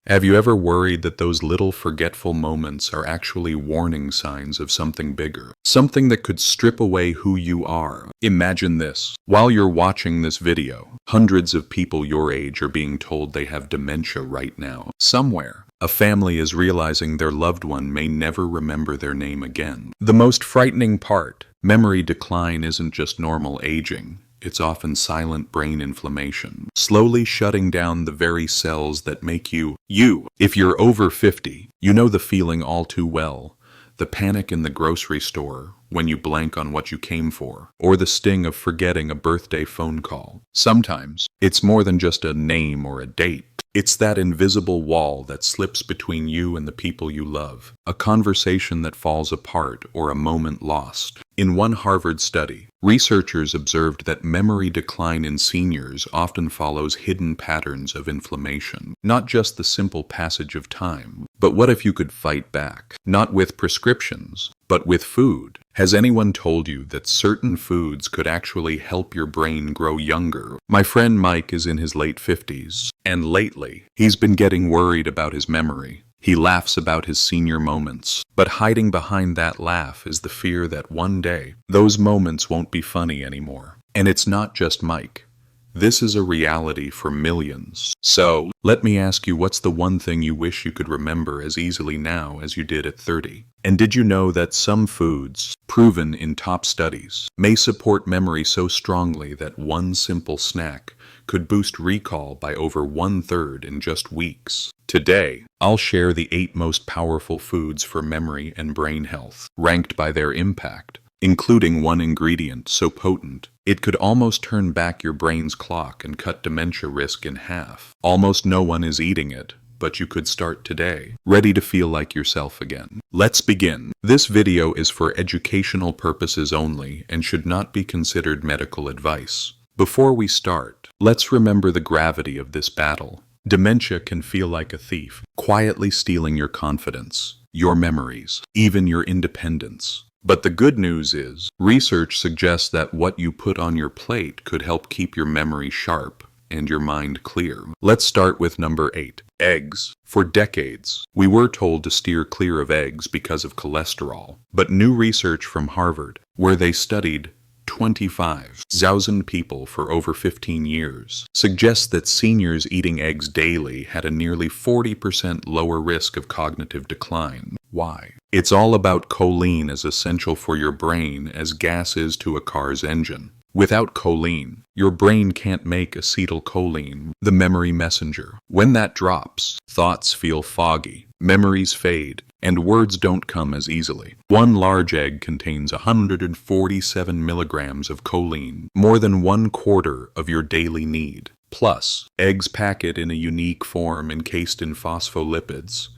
Have you ever worried that those little forgetful moments are actually warning signs of something bigger? Something that could strip away who you are? Imagine this. While you're watching this video, hundreds of people your age are being told they have dementia right now. Somewhere, a family is realizing their loved one may never remember their name again. The most frightening part, memory decline isn't just normal aging. It's often silent brain inflammation, slowly shutting down the very cells that make you, you. If you're over 50, you know the feeling all too well. The panic in the grocery store when you blank on what you came for, or the sting of forgetting a birthday phone call. Sometimes, it's more than just a name or a date. It's that invisible wall that slips between you and the people you love, a conversation that falls apart or a moment lost. In one Harvard study, researchers observed that memory decline in seniors often follows hidden patterns of inflammation, not just the simple passage of time. But what if you could fight back? Not with prescriptions, but with food. Has anyone told you that certain foods could actually help your brain grow younger? My friend Mike is in his late 50s, and lately, he's been getting worried about his memory. He laughs about his senior moments, but hiding behind that laugh is the fear that one day, those moments won't be funny anymore. And it's not just Mike. This is a reality for millions. So, let me ask you, what's the one thing you wish you could remember as easily now as you did at 30? And did you know that some foods, proven in top studies, may support memory so strongly that one simple snack could boost recall by over 1/3 in just weeks? Today, I'll share the 8 most powerful foods for memory and brain health, ranked by their impact, including one ingredient so potent it could almost turn back your brain's clock and cut dementia risk in half. Almost no one is eating it, but you could start today, ready to feel like yourself again. Let's begin. This video is for educational purposes only and should not be considered medical advice. Before we start, let's remember the gravity of this battle. Dementia can feel like a thief, quietly stealing your confidence, your memories, even your independence. But the good news is, research suggests that what you put on your plate could help keep your memory sharp and your mind clear. Let's start with number 8. Eggs. For decades, we were told to steer clear of eggs because of cholesterol. But new research from Harvard, where they studied 25,000 people for over 15 years, suggests that seniors eating eggs daily had a nearly 40% lower risk of cognitive decline. Why? It's all about choline, as essential for your brain as gas is to a car's engine. Without choline, your brain can't make acetylcholine, the memory messenger. When that drops, thoughts feel foggy, memories fade, and words don't come as easily. One large egg contains 147 milligrams of choline, more than 1/4 of your daily need. Plus, eggs pack it in a unique form encased in phospholipids.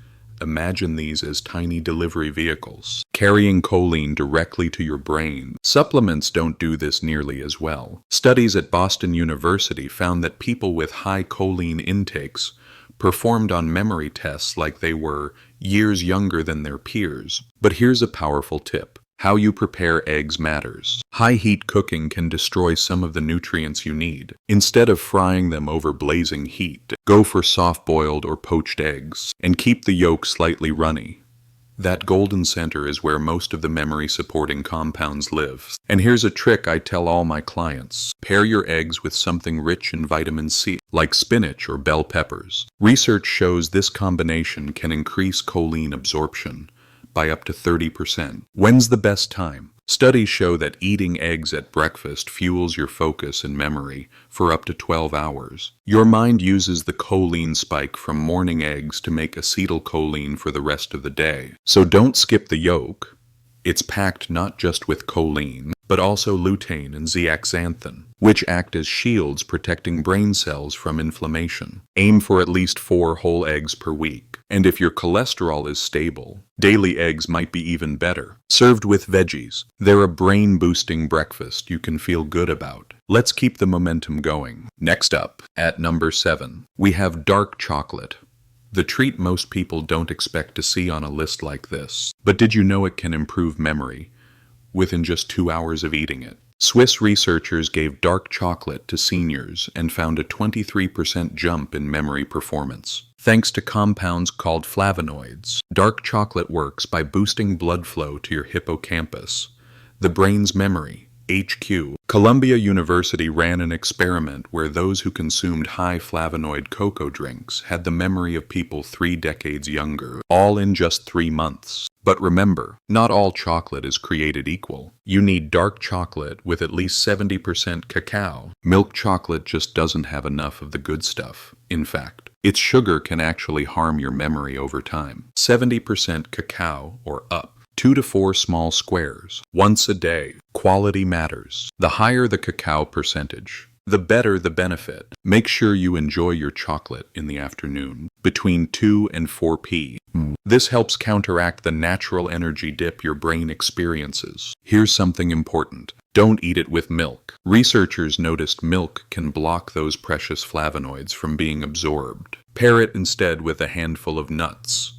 Imagine these as tiny delivery vehicles, carrying choline directly to your brain. Supplements don't do this nearly as well. Studies at Boston University found that people with high choline intakes performed on memory tests like they were years younger than their peers. But here's a powerful tip. How you prepare eggs matters. High heat cooking can destroy some of the nutrients you need. Instead of frying them over blazing heat, go for soft-boiled or poached eggs, and keep the yolk slightly runny. That golden center is where most of the memory-supporting compounds live. And here's a trick I tell all my clients. Pair your eggs with something rich in vitamin C, like spinach or bell peppers. Research shows this combination can increase choline absorption by up to 30%. When's the best time? Studies show that eating eggs at breakfast fuels your focus and memory for up to 12 hours. Your mind uses the choline spike from morning eggs to make acetylcholine for the rest of the day. So don't skip the yolk. It's packed not just with choline, but also lutein and zeaxanthin, which act as shields protecting brain cells from inflammation. Aim for at least 4 whole eggs per week. And if your cholesterol is stable, daily eggs might be even better. Served with veggies, they're a brain-boosting breakfast you can feel good about. Let's keep the momentum going. Next up, at number 7, we have dark chocolate. The treat most people don't expect to see on a list like this. But did you know it can improve memory within just 2 hours of eating it? Swiss researchers gave dark chocolate to seniors and found a 23% jump in memory performance. thanks to compounds called flavonoids. Dark chocolate works by boosting blood flow to your hippocampus, the brain's memory, HQ. Columbia University ran an experiment where those who consumed high flavonoid cocoa drinks had the memory of people 3 decades younger, all in just 3 months. But remember, not all chocolate is created equal. You need dark chocolate with at least 70% cacao. Milk chocolate just doesn't have enough of the good stuff. In fact, its sugar can actually harm your memory over time. 70% cacao or up. 2 to 4 small squares, once a day. Quality matters. The higher the cacao percentage, the better the benefit. Make sure you enjoy your chocolate in the afternoon, between 2 and 4 p.m. This helps counteract the natural energy dip your brain experiences. Here's something important. Don't eat it with milk. Researchers noticed milk can block those precious flavonoids from being absorbed. Pair it instead with a handful of nuts.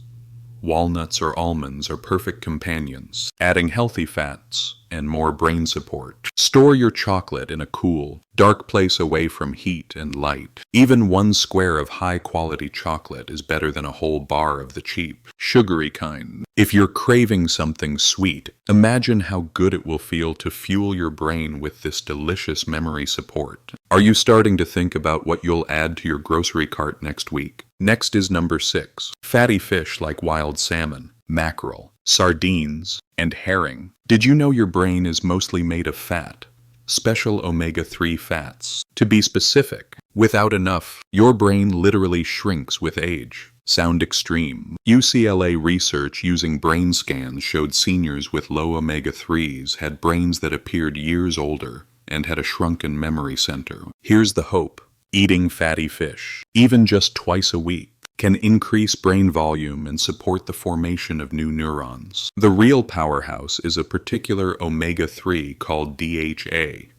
Walnuts or almonds are perfect companions, adding healthy fats and more brain support. Store your chocolate in a cool, dark place away from heat and light. Even 1 square of high-quality chocolate is better than a whole bar of the cheap, sugary kind. If you're craving something sweet, imagine how good it will feel to fuel your brain with this delicious memory support. Are you starting to think about what you'll add to your grocery cart next week? Next is number 6. Fatty fish like wild salmon, mackerel, sardines, and herring. Did you know your brain is mostly made of fat? Special omega-3 fats. To be specific, without enough, your brain literally shrinks with age. Sound extreme? UCLA research using brain scans showed seniors with low omega-3s had brains that appeared years older and had a shrunken memory center. Here's the hope. Eating fatty fish, even just twice a week, can increase brain volume and support the formation of new neurons. The real powerhouse is a particular omega-3 called DHA.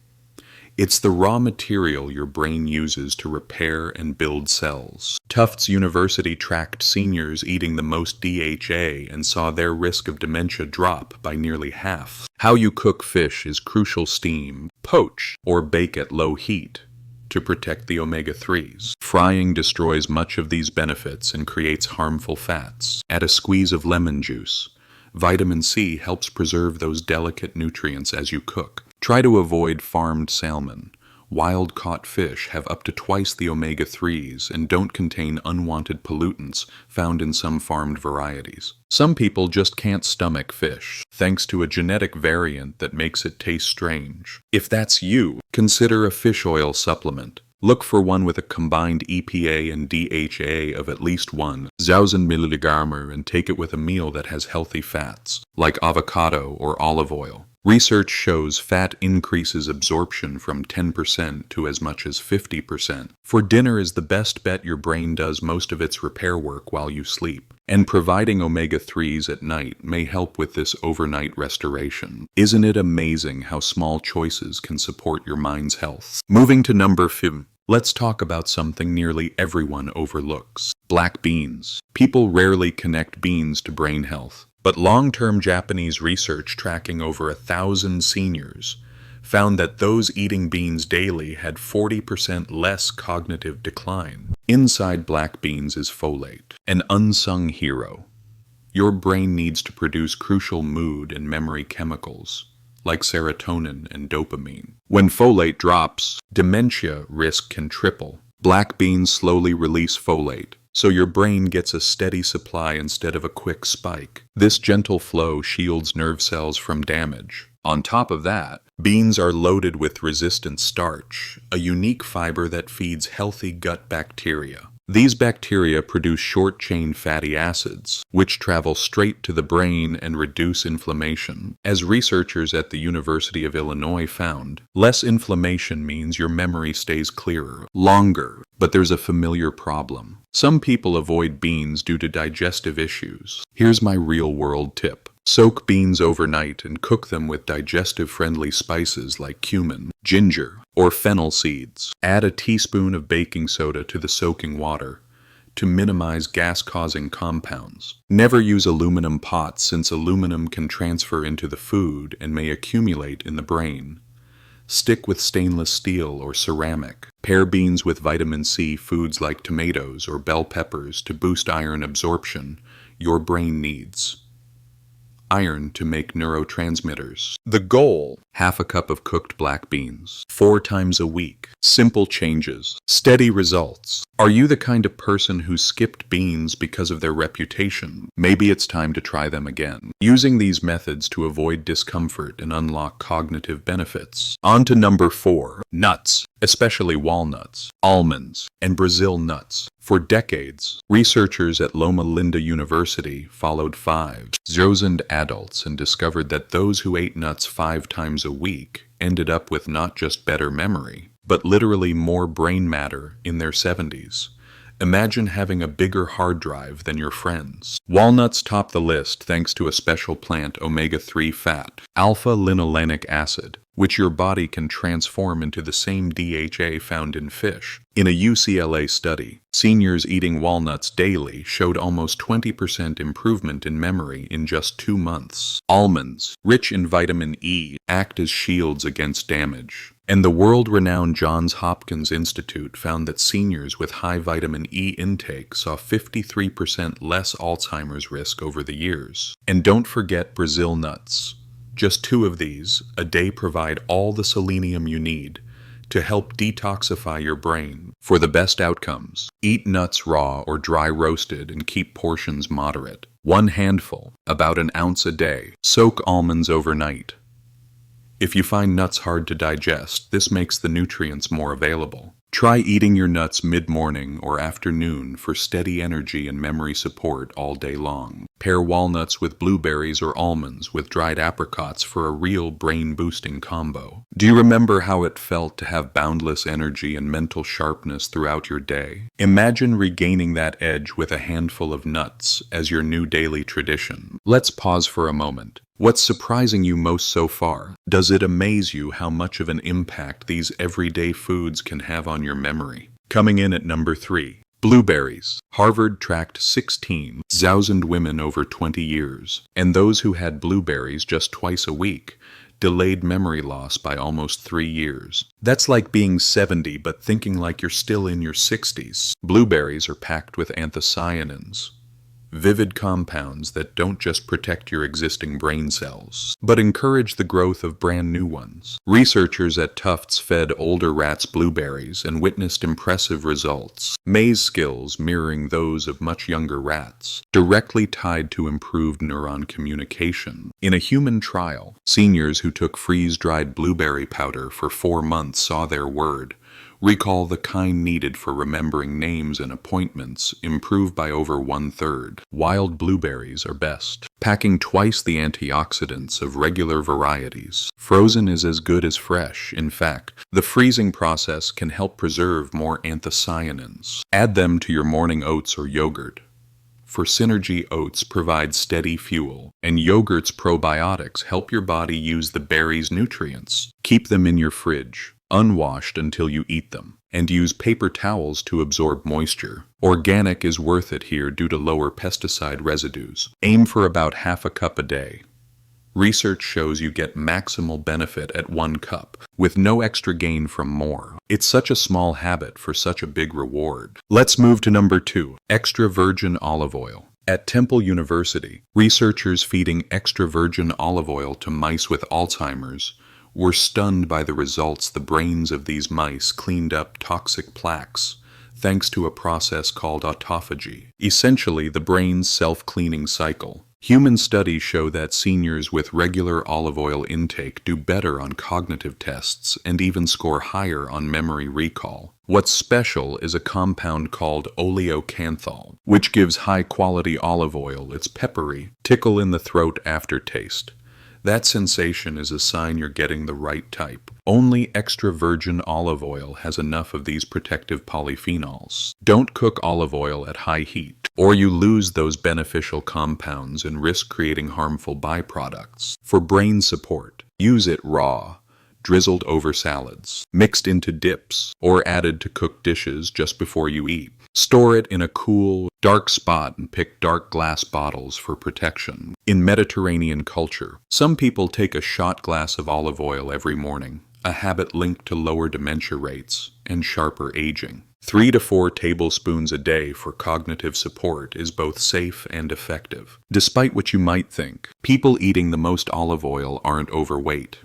It's the raw material your brain uses to repair and build cells. Tufts University tracked seniors eating the most DHA and saw their risk of dementia drop by nearly half. How you cook fish is crucial. Steam, poach, or bake at low heat to protect the omega-3s. Frying destroys much of these benefits and creates harmful fats. Add a squeeze of lemon juice. Vitamin C helps preserve those delicate nutrients as you cook. Try to avoid farmed salmon. Wild-caught fish have up to twice the omega-3s and don't contain unwanted pollutants found in some farmed varieties. Some people just can't stomach fish, thanks to a genetic variant that makes it taste strange. If that's you, consider a fish oil supplement. Look for one with a combined EPA and DHA of at least 1,000 mg and take it with a meal that has healthy fats, like avocado or olive oil. Research shows fat increases absorption from 10% to as much as 50%. For dinner is the best bet. Your brain does most of its repair work while you sleep, and providing omega-3s at night may help with this overnight restoration. Isn't it amazing how small choices can support your mind's health? Moving to number 5. Let's talk about something nearly everyone overlooks. Black beans. People rarely connect beans to brain health. But long-term Japanese research tracking over 1,000 seniors found that those eating beans daily had 40% less cognitive decline. Inside black beans is folate, an unsung hero. Your brain needs to produce crucial mood and memory chemicals, like serotonin and dopamine. When folate drops, dementia risk can triple. Black beans slowly release folate, so your brain gets a steady supply instead of a quick spike. This gentle flow shields nerve cells from damage. On top of that, beans are loaded with resistant starch, a unique fiber that feeds healthy gut bacteria. These bacteria produce short-chain fatty acids, which travel straight to the brain and reduce inflammation. As researchers at the University of Illinois found, less inflammation means your memory stays clearer, longer. But there's a familiar problem. Some people avoid beans due to digestive issues. Here's my real-world tip. Soak beans overnight and cook them with digestive-friendly spices like cumin, ginger, or fennel seeds. Add a teaspoon of baking soda to the soaking water to minimize gas-causing compounds. Never use aluminum pots since aluminum can transfer into the food and may accumulate in the brain. Stick with stainless steel or ceramic. Pair beans with vitamin C foods like tomatoes or bell peppers to boost iron absorption your brain needs. Iron to make neurotransmitters. The goal: half a cup of cooked black beans, 4 times a week. Simple changes, steady results. Are you the kind of person who skipped beans because of their reputation? Maybe it's time to try them again, using these methods to avoid discomfort and unlock cognitive benefits. On to number 4, nuts, especially walnuts, almonds, and Brazil nuts. For decades, researchers at Loma Linda University followed 5,000 adults and discovered that those who ate nuts 5 times a week ended up with not just better memory, but literally more brain matter in their 70s. Imagine having a bigger hard drive than your friends. Walnuts top the list thanks to a special plant omega-3 fat, alpha-linolenic acid, which your body can transform into the same DHA found in fish. In a UCLA study, seniors eating walnuts daily showed almost 20% improvement in memory in just 2 months. Almonds, rich in vitamin E, act as shields against damage. And the world-renowned Johns Hopkins Institute found that seniors with high vitamin E intake saw 53% less Alzheimer's risk over the years. And don't forget Brazil nuts. Just 2 of these a day provide all the selenium you need to help detoxify your brain. For the best outcomes, eat nuts raw or dry roasted and keep portions moderate. 1 handful, about an ounce a day. Soak almonds overnight. If you find nuts hard to digest, this makes the nutrients more available. Try eating your nuts mid-morning or afternoon for steady energy and memory support all day long. Pair walnuts with blueberries or almonds with dried apricots for a real brain-boosting combo. Do you remember how it felt to have boundless energy and mental sharpness throughout your day? Imagine regaining that edge with a handful of nuts as your new daily tradition. Let's pause for a moment. What's surprising you most so far? Does it amaze you how much of an impact these everyday foods can have on your memory? Coming in at number 3, blueberries. Harvard tracked 16,000 women over 20 years, and those who had blueberries just twice a week delayed memory loss by almost 3 years. That's like being 70 but thinking like you're still in your 60s. Blueberries are packed with anthocyanins, vivid compounds that don't just protect your existing brain cells, but encourage the growth of brand new ones. Researchers at Tufts fed older rats blueberries and witnessed impressive results. Maze skills mirroring those of much younger rats, directly tied to improved neuron communication. In a human trial, seniors who took freeze-dried blueberry powder for 4 months saw their word, recall the kind needed for remembering names and appointments, improve by over 1/3. Wild blueberries are best, packing twice the antioxidants of regular varieties. Frozen is as good as fresh. In fact, the freezing process can help preserve more anthocyanins. Add them to your morning oats or yogurt. For synergy, oats provide steady fuel, and yogurt's probiotics help your body use the berry's nutrients. Keep them in your fridge, unwashed until you eat them, and use paper towels to absorb moisture. Organic is worth it here due to lower pesticide residues. Aim for about half a cup a day. Research shows you get maximal benefit at 1 cup, with no extra gain from more. It's such a small habit for such a big reward. Let's move to number 2, extra virgin olive oil. At Temple University, researchers feeding extra virgin olive oil to mice with Alzheimer's were stunned by the results. The brains of these mice cleaned up toxic plaques thanks to a process called autophagy, essentially the brain's self-cleaning cycle. Human studies show that seniors with regular olive oil intake do better on cognitive tests and even score higher on memory recall. What's special is a compound called oleocanthal, which gives high-quality olive oil its peppery, tickle-in-the-throat aftertaste. That sensation is a sign you're getting the right type. Only extra virgin olive oil has enough of these protective polyphenols. Don't cook olive oil at high heat, or you lose those beneficial compounds and risk creating harmful byproducts. For brain support, use it raw, drizzled over salads, mixed into dips, or added to cooked dishes just before you eat. Store it in a cool, dark spot and pick dark glass bottles for protection. In Mediterranean culture, some people take a shot glass of olive oil every morning. a habit linked to lower dementia rates and sharper aging. 3 to 4 tablespoons a day for cognitive support is both safe and effective. Despite what you might think, people eating the most olive oil aren't overweight.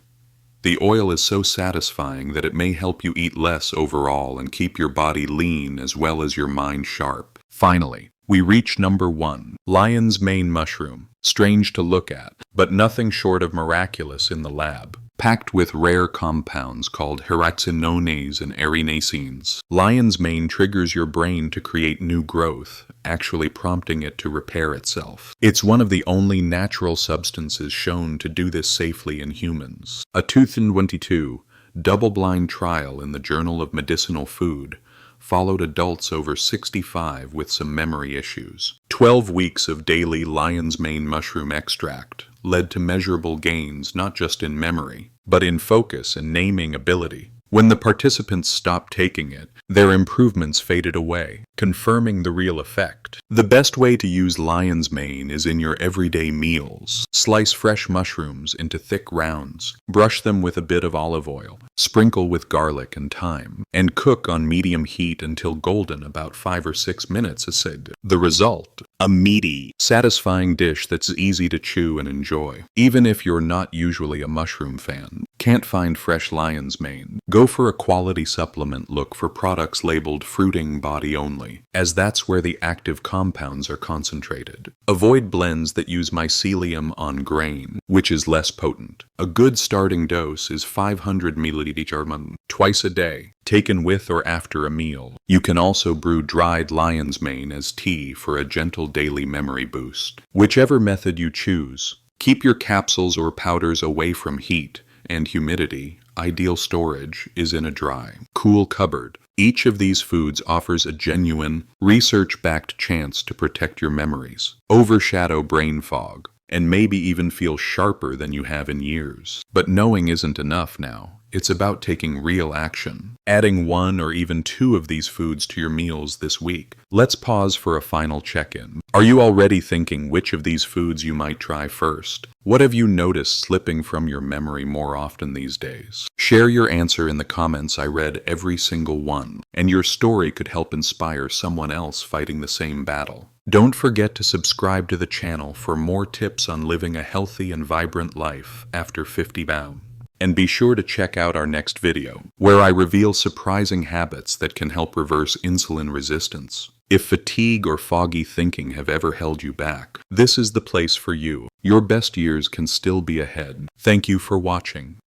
The oil is so satisfying that it may help you eat less overall and keep your body lean as well as your mind sharp. Finally, we reach number 1, lion's mane mushroom. Strange to look at, but nothing short of miraculous in the lab. Packed with rare compounds called hexanones and erinacines, lion's mane triggers your brain to create new growth, actually prompting it to repair itself. It's one of the only natural substances shown to do this safely in humans. A 2022 double-blind trial in the Journal of Medicinal Food followed adults over 65 with some memory issues. 12 weeks of daily lion's mane mushroom extract led to measurable gains not just in memory, but in focus and naming ability. When the participants stopped taking it, their improvements faded away, confirming the real effect. The best way to use lion's mane is in your everyday meals. Slice fresh mushrooms into thick rounds, brush them with a bit of olive oil, sprinkle with garlic and thyme, and cook on medium heat until golden, about 5 or 6 minutes aside. The result? A meaty, satisfying dish that's easy to chew and enjoy. Even if you're not usually a mushroom fan, can't find fresh lion's mane, go for a quality supplement. Look for products labeled fruiting body only, as that's where the active compounds are concentrated. Avoid blends that use mycelium on grain, which is less potent. A good starting dose is 500 milliliters twice a day, taken with or after a meal. You can also brew dried lion's mane as tea for a gentle daily memory boost. Whichever method you choose, keep your capsules or powders away from heat and humidity. Ideal storage is in a dry, cool cupboard. Each of these foods offers a genuine, research-backed chance to protect your memories, overshadow brain fog, and maybe even feel sharper than you have in years. But knowing isn't enough now. It's about taking real action. Adding 1 or even 2 of these foods to your meals this week. Let's pause for a final check-in. Are you already thinking which of these foods you might try first? What have you noticed slipping from your memory more often these days? Share your answer in the comments. I read every single one, and your story could help inspire someone else fighting the same battle. Don't forget to subscribe to the channel for more tips on living a healthy and vibrant life after 50 bound. And be sure to check out our next video, where I reveal surprising habits that can help reverse insulin resistance. If fatigue or foggy thinking have ever held you back, this is the place for you. Your best years can still be ahead. Thank you for watching.